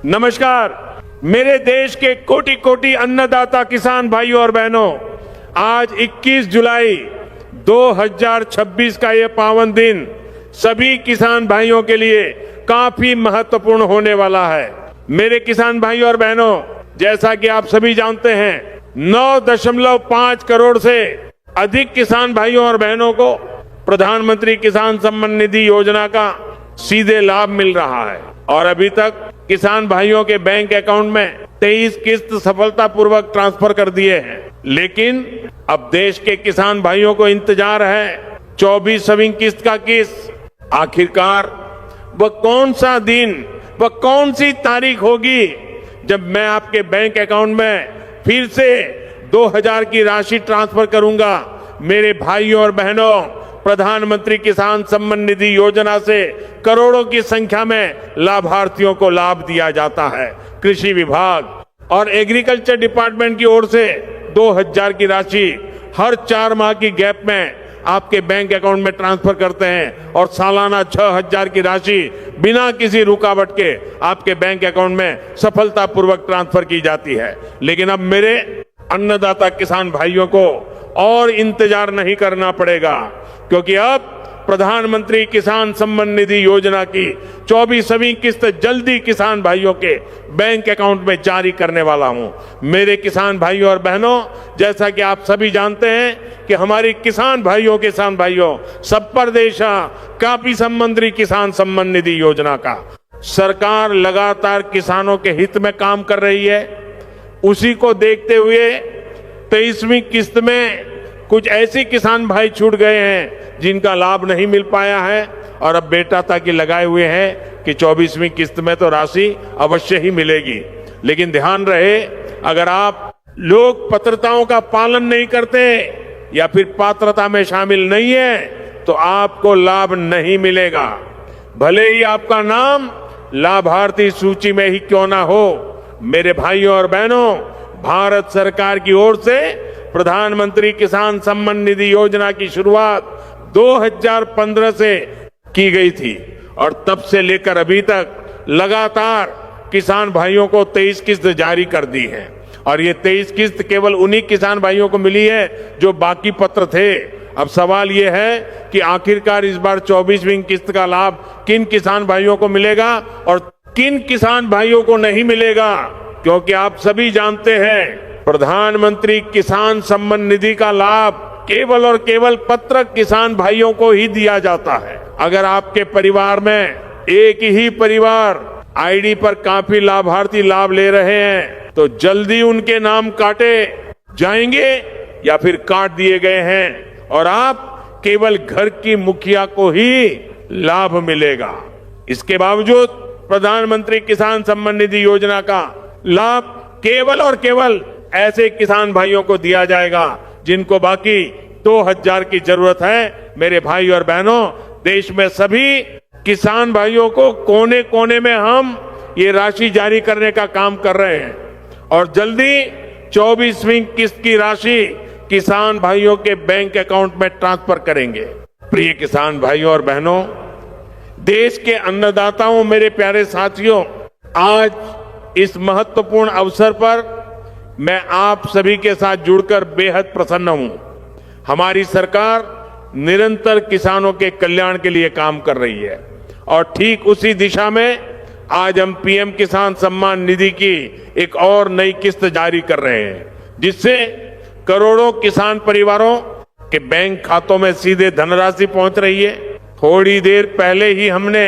नमस्कार। मेरे देश के कोटि कोटि अन्नदाता किसान भाइयों और बहनों, आज 21 जुलाई 2026 का ये पावन दिन सभी किसान भाइयों के लिए काफी महत्वपूर्ण होने वाला है। मेरे किसान भाइयों और बहनों, जैसा कि आप सभी जानते हैं, 9.5 करोड़ से अधिक किसान भाइयों और बहनों को प्रधानमंत्री किसान सम्मान निधि योजना का सीधे लाभ मिल रहा है और अभी तक किसान भाइयों के बैंक अकाउंट में 23 किस्त सफलतापूर्वक ट्रांसफर कर दिए हैं। लेकिन अब देश के किसान भाइयों को इंतजार है 24वीं किस्त का। आखिरकार वह कौन सा दिन, वह कौन सी तारीख होगी जब मैं आपके बैंक अकाउंट में फिर से 2000 की राशि ट्रांसफर करूंगा। मेरे भाइयों और बहनों, प्रधानमंत्री किसान सम्मान निधि योजना से करोड़ों की संख्या में लाभार्थियों को लाभ दिया जाता है। कृषि विभाग और एग्रीकल्चर डिपार्टमेंट की ओर से 2000 की राशि हर 4 माह की गैप में आपके बैंक अकाउंट में ट्रांसफर करते हैं और सालाना 6000 की राशि बिना किसी रुकावट के आपके बैंक अकाउंट में सफलतापूर्वक ट्रांसफर की जाती है। लेकिन अब मेरे अन्नदाता किसान भाइयों को और इंतजार नहीं करना पड़ेगा, क्योंकि अब प्रधानमंत्री किसान सम्मान निधि योजना की 24वीं किस्त जल्दी किसान भाइयों के बैंक अकाउंट में जारी करने वाला हूं। मेरे किसान भाइयों और बहनों, जैसा कि आप सभी जानते हैं कि हमारी किसान भाइयों सब पर देशा काफी संबंधी किसान सम्मान निधि योजना का सरकार लगातार किसानों के हित में काम कर रही है। उसी को देखते हुए 23वीं किस्त में कुछ ऐसे किसान भाई छूट गए हैं जिनका लाभ नहीं मिल पाया है और अब बेटा ताकि लगाए हुए हैं कि 24वीं किस्त में तो राशि अवश्य ही मिलेगी। लेकिन ध्यान रहे, अगर आप लोग पात्रताओं का पालन नहीं करते या फिर पात्रता में शामिल नहीं है तो आपको लाभ नहीं मिलेगा, भले ही आपका नाम लाभार्थी सूची में ही क्यों ना हो। मेरे भाइयों और बहनों, भारत सरकार की ओर से प्रधानमंत्री किसान सम्मान निधि योजना की शुरुआत 2015 से की गई थी और तब से लेकर अभी तक लगातार किसान भाइयों को 23 किस्त जारी कर दी है और ये 23 किस्त केवल उन्हीं किसान भाइयों को मिली है जो बाकी पत्र थे। अब सवाल ये है कि आखिरकार इस बार 24वीं किस्त का लाभ किन किसान भाइयों को मिलेगा और किन किसान भाइयों को नहीं मिलेगा, क्योंकि आप सभी जानते हैं प्रधानमंत्री किसान सम्मान निधि का लाभ केवल और केवल पत्रक किसान भाइयों को ही दिया जाता है। अगर आपके परिवार में एक ही परिवार आईडी पर काफी लाभार्थी लाभ ले रहे हैं तो जल्दी उनके नाम काटे जाएंगे या फिर काट दिए गए हैं और आप केवल घर की मुखिया को ही लाभ मिलेगा। इसके बावजूद प्रधानमंत्री किसान सम्मान निधि योजना का लाभ केवल और केवल ऐसे किसान भाइयों को दिया जाएगा जिनको बाकी 2000 की जरूरत है। मेरे भाई और बहनों, देश में सभी किसान भाइयों को कोने कोने में हम ये राशि जारी करने का काम कर रहे हैं और जल्दी 24वीं किस्त की राशि किसान भाइयों के बैंक अकाउंट में ट्रांसफर करेंगे। प्रिय किसान भाइयों और बहनों, देश के अन्नदाताओं, मेरे प्यारे साथियों, आज इस महत्वपूर्ण अवसर पर मैं आप सभी के साथ जुड़कर बेहद प्रसन्न हूं। हमारी सरकार निरंतर किसानों के कल्याण के लिए काम कर रही है और ठीक उसी दिशा में आज हम पीएम किसान सम्मान निधि की एक और नई किस्त जारी कर रहे हैं, जिससे करोड़ों किसान परिवारों के बैंक खातों में सीधे धनराशि पहुंच रही है। थोड़ी देर पहले ही हमने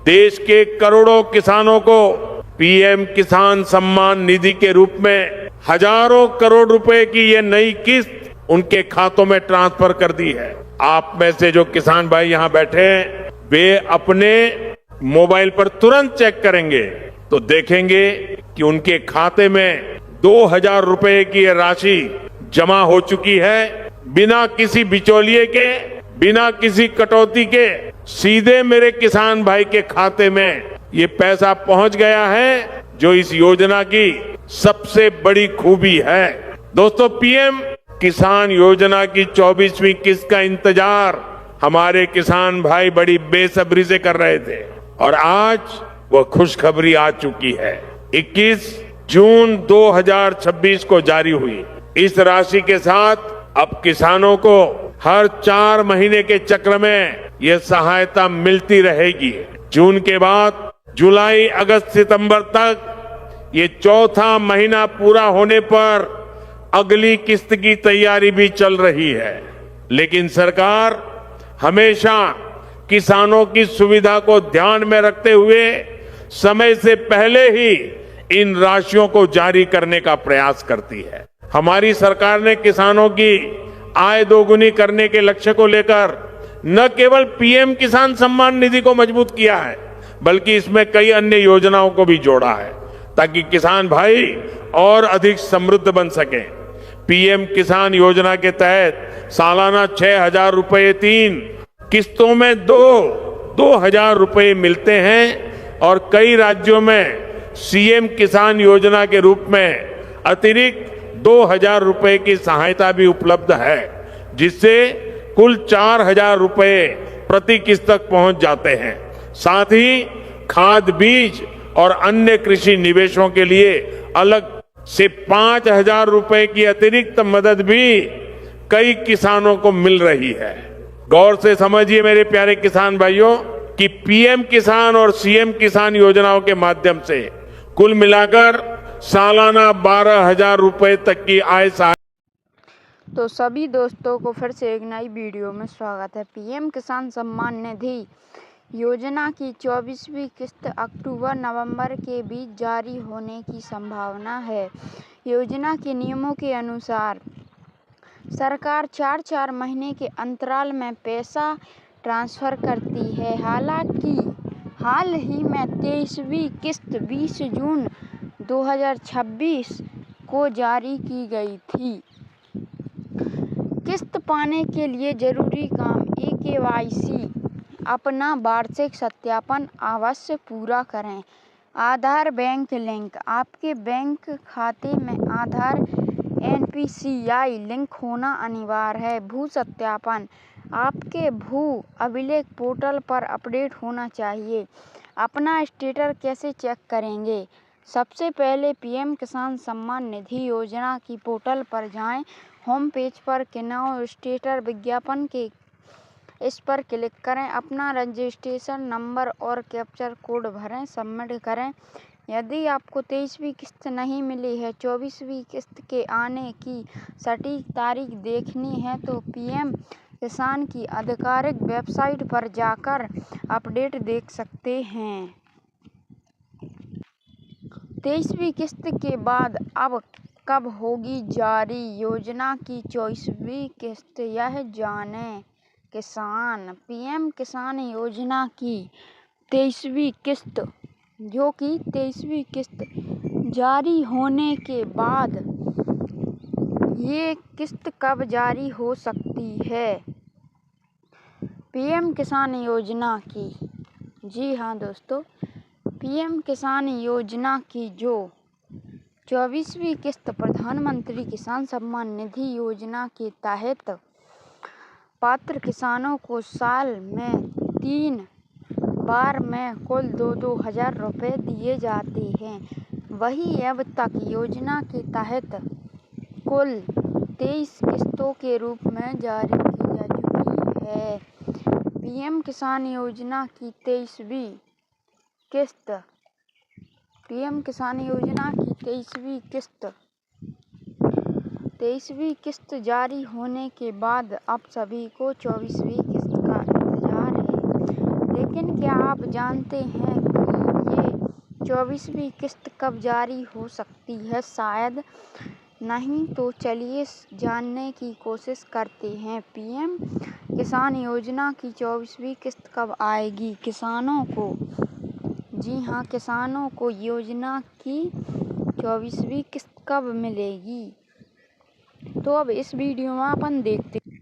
देश के करोड़ों किसानों को पीएम किसान सम्मान निधि के रूप में हजारों करोड़ रुपए की ये नई किस्त उनके खातों में ट्रांसफर कर दी है। आप में से जो किसान भाई यहां बैठे हैं, वे अपने मोबाइल पर तुरंत चेक करेंगे तो देखेंगे कि उनके खाते में 2000 रुपए की ये राशि जमा हो चुकी है। बिना किसी बिचौलिए के, बिना किसी कटौती के सीधे मेरे किसान भाई के खाते में ये पैसा पहुंच गया है, जो इस योजना की सबसे बड़ी खूबी है। दोस्तों, पीएम किसान योजना की 24वीं किस्त का इंतजार हमारे किसान भाई बड़ी बेसब्री से कर रहे थे और आज वो खुशखबरी आ चुकी है। 21 जून 2026 को जारी हुई। इस राशि के साथ अब किसानों को हर 4 महीने के चक्र में यह सहायता मिलती रहेगी। जून के बाद जुलाई, अगस्त, सितंबर तक ये चौथा महीना पूरा होने पर अगली किस्त की तैयारी भी चल रही है। लेकिन सरकार हमेशा किसानों की सुविधा को ध्यान में रखते हुए समय से पहले ही इन राशियों को जारी करने का प्रयास करती है। हमारी सरकार ने किसानों की आय दोगुनी करने के लक्ष्य को लेकर न केवल पीएम किसान सम्मान निधि को मजबूत किया है, बल्कि इसमें कई अन्य योजनाओं को भी जोड़ा है ताकि किसान भाई और अधिक समृद्ध बन सके। पीएम किसान योजना के तहत सालाना 6,000 रुपए 3 किस्तों में 2,000 रुपए मिलते हैं और कई राज्यों में सीएम किसान योजना के रूप में अतिरिक्त 2,000 रुपए की सहायता भी उपलब्ध है, जिससे कुल 4,000 रुपए प्रति किस्त तक पहुंच जाते हैं। साथ ही खाद, बीज और अन्य कृषि निवेशों के लिए अलग से 5,000 रुपए की अतिरिक्त मदद भी कई किसानों को मिल रही है। गौर से समझिए मेरे प्यारे किसान भाइयों कि पीएम किसान और सीएम किसान योजनाओं के माध्यम से कुल मिलाकर सालाना 12,000 रुपए तक की आय तो सभी दोस्तों को फिर से एक नई वीडियो में स्वागत है। पीएम किसान सम्मान निधि योजना की 24वीं किस्त अक्टूबर-नवंबर के बीच जारी होने की संभावना है। योजना के नियमों के अनुसार सरकार 4-4 महीने के अंतराल में पैसा ट्रांसफर करती है। हालांकि हाल ही में 23वीं किस्त 20 जून 2026 को जारी की गई थी। किस्त पाने के लिए जरूरी काम KYC अपना वार्षिक सत्यापन अवश्य पूरा करें। आधार बैंक लिंक, आपके बैंक खाते में आधार NPCI लिंक होना अनिवार्य है। भू सत्यापन, आपके भू अभिलेख पोर्टल पर अपडेट होना चाहिए। अपना स्टेटस कैसे चेक करेंगे? सबसे पहले पीएम किसान सम्मान निधि योजना की पोर्टल पर जाएं। होम पेज पर किसान स्टेटस विज्ञापन के इस पर क्लिक करें। अपना रजिस्ट्रेशन नंबर और कैप्चर कोड भरें, सबमिट करें। यदि आपको 23वीं किस्त नहीं मिली है, 24वीं किस्त के आने की सटीक तारीख देखनी है तो पीएम किसान की आधिकारिक वेबसाइट पर जाकर अपडेट देख सकते हैं। 23वीं किस्त के बाद अब कब होगी जारी योजना की 24वीं किस्त, यह जानें किसान। पीएम किसान योजना की 23वीं किस्त जो कि 23वीं किस्त जारी होने के बाद ये किस्त कब जारी हो सकती है? पीएम किसान योजना की, जी हाँ दोस्तों, पीएम किसान योजना की जो 24वीं किस्त प्रधानमंत्री किसान सम्मान निधि योजना के तहत पात्र किसानों को साल में 3 बार में कुल 2,000 रुपये दिए जाते हैं। वही अब तक योजना के तहत कुल 23 किस्तों के रूप में जारी की जा चुकी है। पीएम किसान योजना की 23वीं किस्त, पीएम किसान योजना की 23वीं किस्त जारी होने के बाद अब सभी को 24वीं किस्त का इंतजार है। लेकिन क्या आप जानते हैं कि ये 24वीं किस्त कब जारी हो सकती है? शायद नहीं, तो चलिए जानने की कोशिश करते हैं। पीएम किसान योजना की 24वीं किस्त कब आएगी? किसानों को, जी हाँ, किसानों को योजना की 24वीं किस्त कब मिलेगी? तो अब इस वीडियो में अपन देखते हैं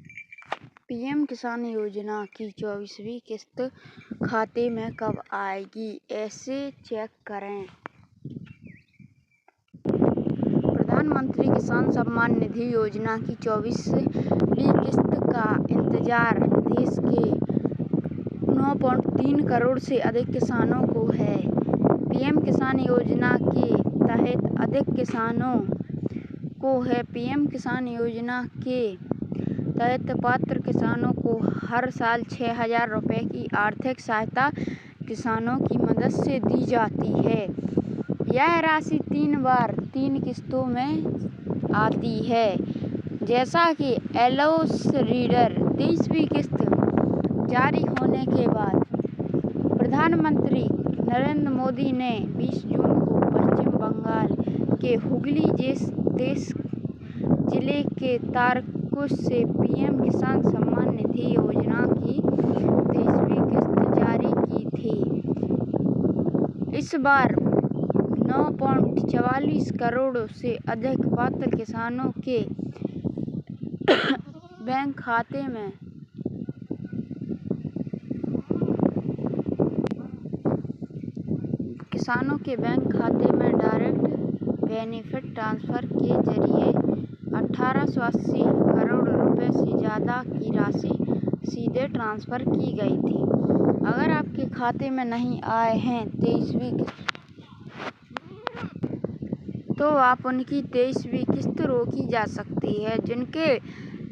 पीएम किसान योजना की 24वीं किस्त खाते में कब आएगी। ऐसे चेक करें। प्रधानमंत्री किसान सम्मान निधि योजना की 24वीं किस्त का इंतजार देश के 9.3 करोड़ से अधिक किसानों को है। पीएम किसान योजना के तहत अधिक किसानों को है। पीएम किसान योजना के तहत पात्र किसानों को हर साल 6,000 रुपये की आर्थिक सहायता किसानों की मदद से दी जाती है। यह राशि 3 बार 3 किस्तों में आती है। जैसा कि एलोस रीडर 23वीं किस्त जारी होने के बाद प्रधानमंत्री नरेंद्र मोदी ने 20 जून को पश्चिम बंगाल के हुगली जिले के तारकुश से पीएम किसान सम्मान निधि योजना की 23वीं किस्त जारी की थी। इस बार 9.44 करोड़ से अधिक पात्र किसानों के बैंक खाते में डायरेक्ट बेनिफिट ट्रांसफर के जरिए 1880 करोड़ रुपए से ज़्यादा की राशि सीधे ट्रांसफर की गई थी। अगर आपके खाते में नहीं आए हैं 23वीं किस्त, तो आप उनकी 23वीं किस्त रोकी जा सकती है। जिनके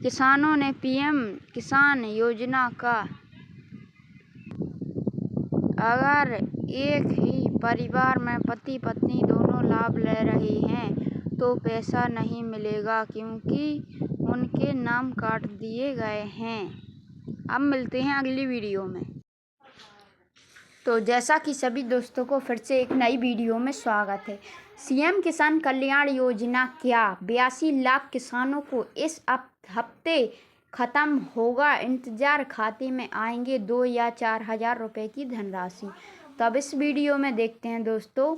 किसानों ने पीएम किसान योजना का अगर एक ही परिवार में पति पत्नी दोनों लाभ ले रहे हैं तो पैसा नहीं मिलेगा, क्योंकि उनके नाम काट दिए गए हैं। अब मिलते हैं अगली वीडियो में। तो जैसा कि सभी दोस्तों को फिर से एक नई वीडियो में स्वागत है। सीएम किसान कल्याण योजना क्या 82 लाख किसानों को इस हफ्ते खत्म होगा। इंतजार खाते में आएंगे 2 या 4,000 रुपए की धनराशि। तो अब इस वीडियो में देखते हैं दोस्तों,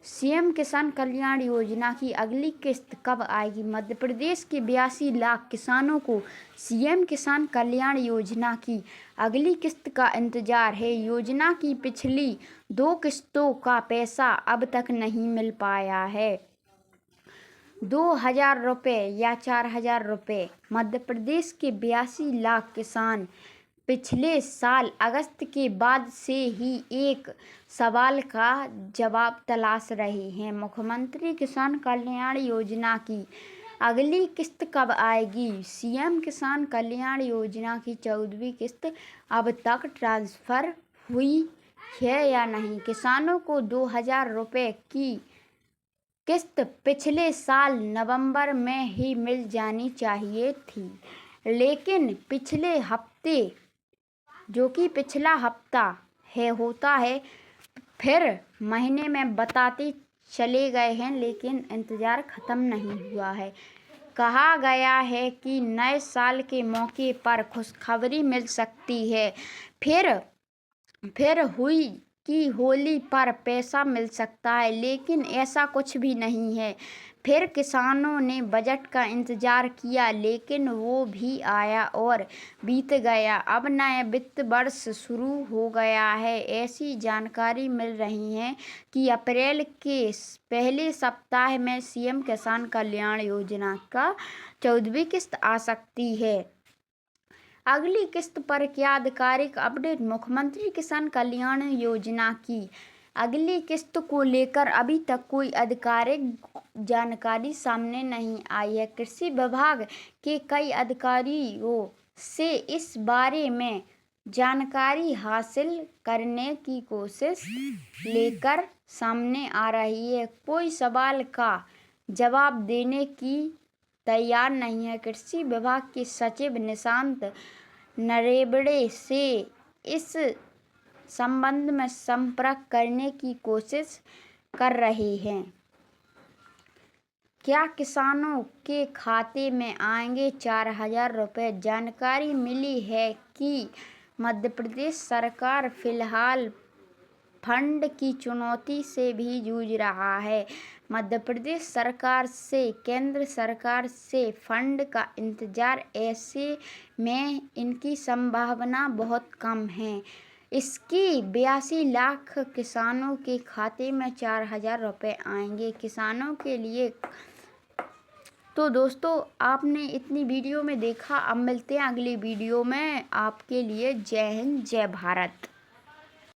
सीएम किसान कल्याण योजना की अगली किस्त कब आएगी। मध्य प्रदेश के 82 लाख किसानों को सीएम किसान कल्याण योजना की अगली किस्त का इंतजार है। योजना की पिछली 2 किस्तों का पैसा अब तक नहीं मिल पाया है। 2,000 रुपये या 4,000 रुपये। मध्य प्रदेश के 82 लाख किसान पिछले साल अगस्त के बाद से ही एक सवाल का जवाब तलाश रहे हैं। मुख्यमंत्री किसान कल्याण योजना की अगली किस्त कब आएगी। सीएम किसान कल्याण योजना की 14वीं किस्त अब तक ट्रांसफर हुई है या नहीं। किसानों को 2,000 रुपये की किस्त पिछले साल नवंबर में ही मिल जानी चाहिए थी, लेकिन पिछले हफ्ते, जो कि पिछला हफ्ता होता है, फिर महीने में बताते चले गए हैं, लेकिन इंतज़ार ख़त्म नहीं हुआ है। कहा गया है कि नए साल के मौके पर खुशखबरी मिल सकती है। फिर हुई कि होली पर पैसा मिल सकता है, लेकिन ऐसा कुछ भी नहीं है। फिर किसानों ने बजट का इंतजार किया, लेकिन वो भी आया और बीत गया। अब नया वित्त वर्ष शुरू हो गया है। ऐसी जानकारी मिल रही है कि अप्रैल के पहले सप्ताह में सीएम किसान कल्याण योजना का 14वीं किस्त आ सकती है। अगली किस्त पर क्या आधिकारिक अपडेट। मुख्यमंत्री किसान कल्याण योजना की अगली किस्त को लेकर अभी तक कोई आधिकारिक जानकारी सामने नहीं आई है। कृषि विभाग के कई अधिकारियों से इस बारे में जानकारी हासिल करने की कोशिश लेकर सामने आ रही है। कोई सवाल का जवाब देने की तैयार नहीं है। कृषि विभाग के सचिव निशांत नरेबड़े से इस संबंध में संपर्क करने की कोशिश कर रहे हैं। क्या किसानों के खाते में आएंगे 4,000 रुपये। जानकारी मिली है कि मध्य प्रदेश सरकार फिलहाल फंड की चुनौती से भी जूझ रहा है। मध्य प्रदेश सरकार से केंद्र सरकार से फंड का इंतजार, ऐसे में इनकी संभावना बहुत कम है। इसकी 82 लाख किसानों के खाते में 4,000 रुपये आएंगे किसानों के लिए। तो दोस्तों, आपने इतनी वीडियो में देखा। अब मिलते हैं अगली वीडियो में। आपके लिए जय हिंद, जय भारत।